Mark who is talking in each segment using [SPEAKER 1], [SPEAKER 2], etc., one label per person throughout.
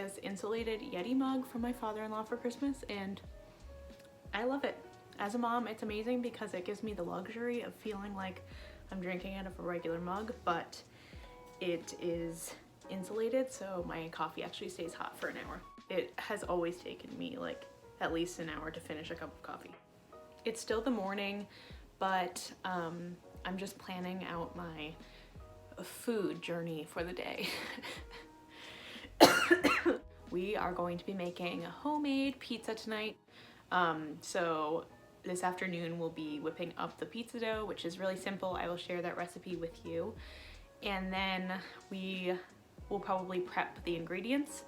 [SPEAKER 1] this insulated Yeti mug from my father-in-law for Christmas, and I love it. As a mom, it's amazing because it gives me the luxury of feeling like I'm drinking out of a regular mug, but it is insulated, so my coffee actually stays hot for an hour. It has always taken me like at least an hour to finish a cup of coffee. It's still the morning, but I'm just planning out my food journey for the day. We are going to be making a homemade pizza tonight. So this afternoon we'll be whipping up the pizza dough, which is really simple. I will share that recipe with you. And then we will probably prep the ingredients.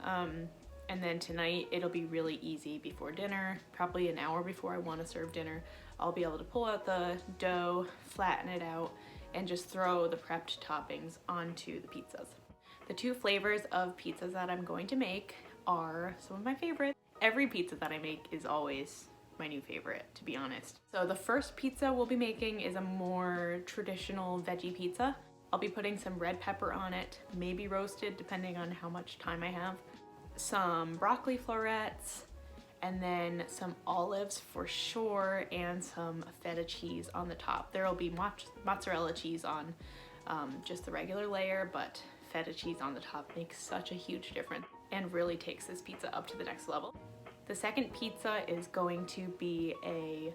[SPEAKER 1] And then tonight it'll be really easy before dinner, probably an hour before I want to serve dinner. I'll be able to pull out the dough, flatten it out, and just throw the prepped toppings onto the pizzas. The two flavors of pizzas that I'm going to make are some of my favorites. Every pizza that I make is always my new favorite, to be honest. So the first pizza we'll be making is a more traditional veggie pizza. I'll be putting some red pepper on it, maybe roasted depending on how much time I have, some broccoli florets, and then some olives for sure, and some feta cheese on the top. There will be mozzarella cheese on just the regular layer, but feta cheese on the top makes such a huge difference and really takes this pizza up to the next level. The second pizza is going to be a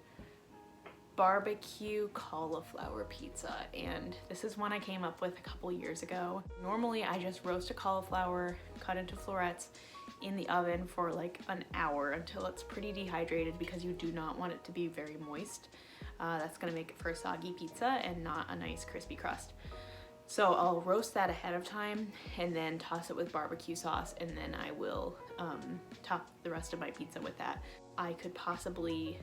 [SPEAKER 1] barbecue cauliflower pizza, and this is one I came up with a couple years ago. Normally I just roast a cauliflower, cut into florets in the oven for like an hour until it's pretty dehydrated, because you do not want it to be very moist. That's gonna make it for a soggy pizza and not a nice crispy crust. So I'll roast that ahead of time and then toss it with barbecue sauce, and then I will top the rest of my pizza with that. I could possibly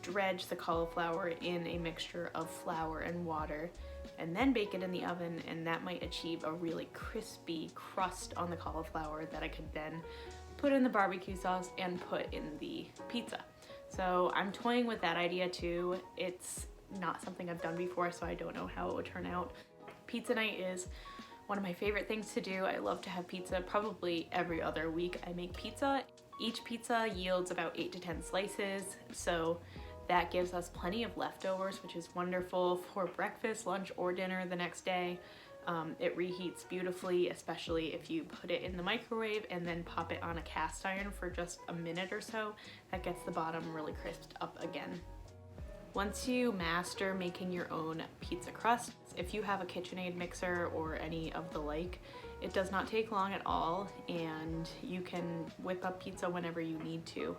[SPEAKER 1] dredge the cauliflower in a mixture of flour and water and then bake it in the oven, and that might achieve a really crispy crust on the cauliflower that I could then put in the barbecue sauce and put in the pizza. So I'm toying with that idea too. It's not something I've done before, so I don't know how it would turn out. Pizza night is one of my favorite things to do. I love to have pizza probably every other week. I make pizza. Each pizza yields about 8 to 10 slices, so that gives us plenty of leftovers, which is wonderful for breakfast, lunch, or dinner the next day. It reheats beautifully, especially if you put it in the microwave and then pop it on a cast iron for just a minute or so. That gets the bottom really crisped up again. Once you master making your own pizza crust, if you have a KitchenAid mixer or any of the like, it does not take long at all, and you can whip up pizza whenever you need to,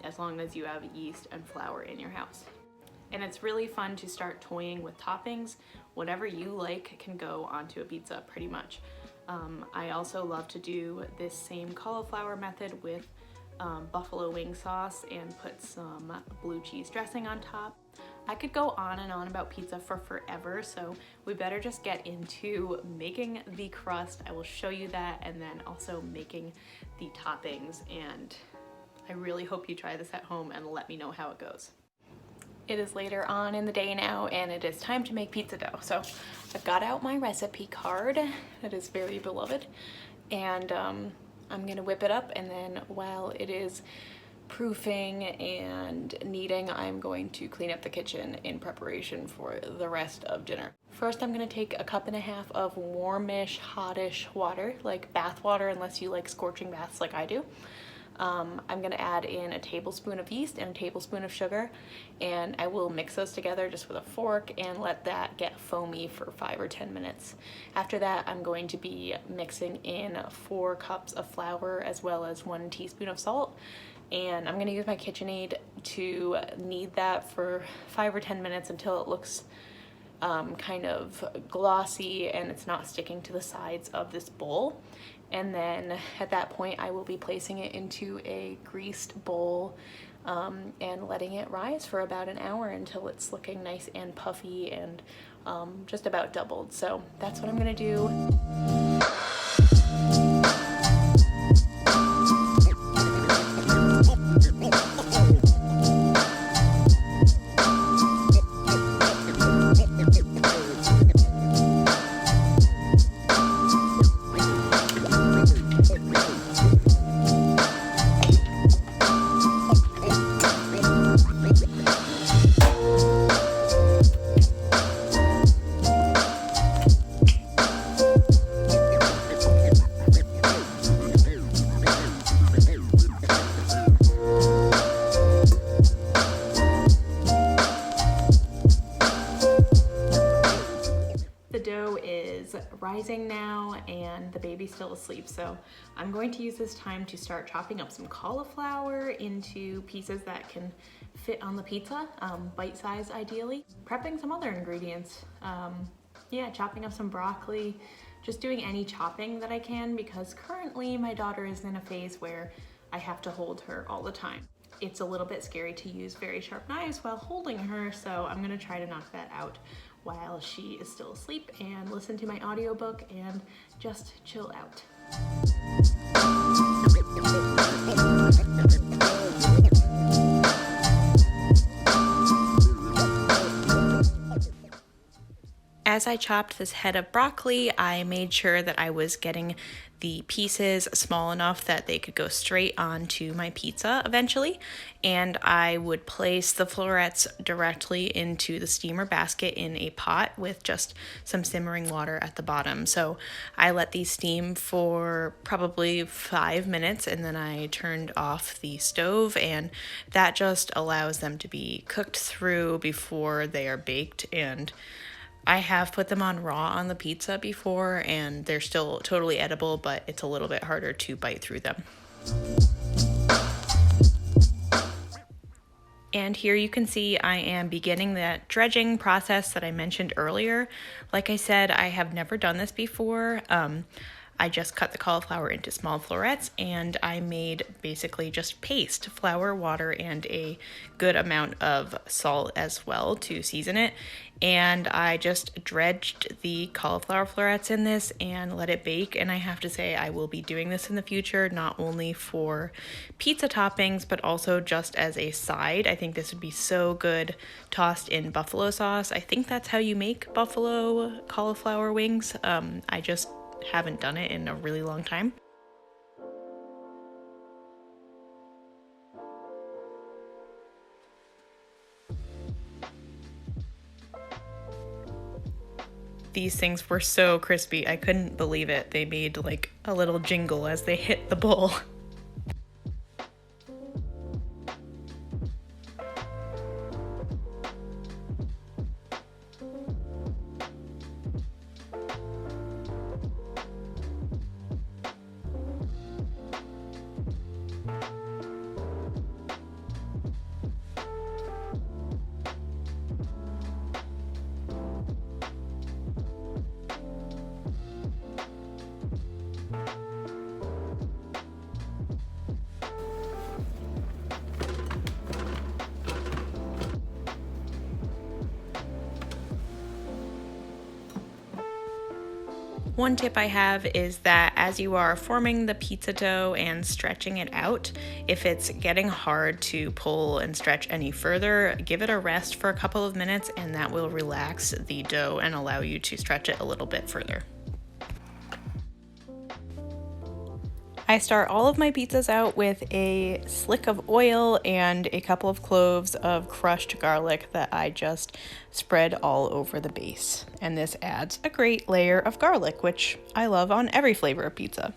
[SPEAKER 1] as long as you have yeast and flour in your house. And it's really fun to start toying with toppings. Whatever you like can go onto a pizza pretty much. I also love to do this same cauliflower method with buffalo wing sauce and put some blue cheese dressing on top. I could go on and on about pizza for forever, so we better just get into making the crust. I will show you that, and then also making the toppings, and I really hope you try this at home and let me know how it goes. It is later on in the day now, and it is time to make pizza dough. So I've got out my recipe card that is very beloved, and I'm gonna whip it up, and then while it is proofing and kneading, I'm going to clean up the kitchen in preparation for the rest of dinner. First, I'm gonna take a 1.5 cups of warmish, hottish water, like bath water, unless you like scorching baths like I do. I'm gonna add in a tablespoon of yeast and a tablespoon of sugar, and I will mix those together just with a fork and let that get foamy for 5 or 10 minutes. After that, I'm going to be mixing in 4 cups of flour as well as 1 teaspoon of salt, and I'm gonna use my KitchenAid to knead that for 5 or 10 minutes until it looks kind of glossy and it's not sticking to the sides of this bowl. And then at that point, I will be placing it into a greased bowl and letting it rise for about an hour until it's looking nice and puffy and just about doubled. So that's what I'm gonna do. rising now and the baby's still asleep. So I'm going to use this time to start chopping up some cauliflower into pieces that can fit on the pizza, bite size ideally. Prepping some other ingredients. Yeah, chopping up some broccoli, just doing any chopping that I can because currently my daughter is in a phase where I have to hold her all the time. It's a little bit scary to use very sharp knives while holding her, so I'm gonna try to knock that out while she is still asleep and listen to my audiobook and just chill out. As I chopped this head of broccoli, I made sure that I was getting the pieces small enough that they could go straight onto my pizza eventually, and I would place the florets directly into the steamer basket in a pot with just some simmering water at the bottom. So I let these steam for probably 5 minutes and then I turned off the stove, and that just allows them to be cooked through before they are baked. And I have put them on raw on the pizza before and they're still totally edible, but it's a little bit harder to bite through them. And here you can see I am beginning that dredging process that I mentioned earlier. Like I said, I have never done this before. I just cut the cauliflower into small florets and I made basically just paste, flour, water, and a good amount of salt as well to season it. And I just dredged the cauliflower florets in this and let it bake. And I have to say I will be doing this in the future, not only for pizza toppings, but also just as a side. I think this would be so good tossed in buffalo sauce. I think that's how you make buffalo cauliflower wings. I just haven't done it in a really long time. These things were so crispy, I couldn't believe it. They made like a little jingle as they hit the bowl. One tip I have is that as you are forming the pizza dough and stretching it out, if it's getting hard to pull and stretch any further, give it a rest for a couple of minutes and that will relax the dough and allow you to stretch it a little bit further. I start all of my pizzas out with a slick of oil and a couple of cloves of crushed garlic that I just spread all over the base. And this adds a great layer of garlic, which I love on every flavor of pizza.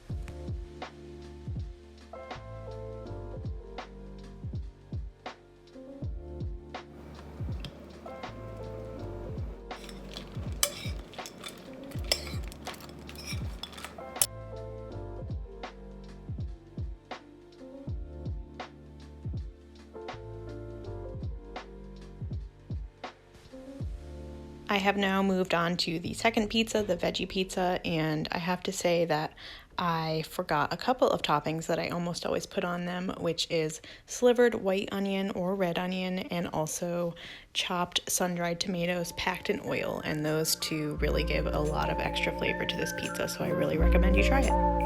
[SPEAKER 1] I have now moved on to the second pizza, the veggie pizza, and I have to say that I forgot a couple of toppings that I almost always put on them, which is slivered white onion or red onion and also chopped sun-dried tomatoes packed in oil, and those two really give a lot of extra flavor to this pizza, so I really recommend you try it.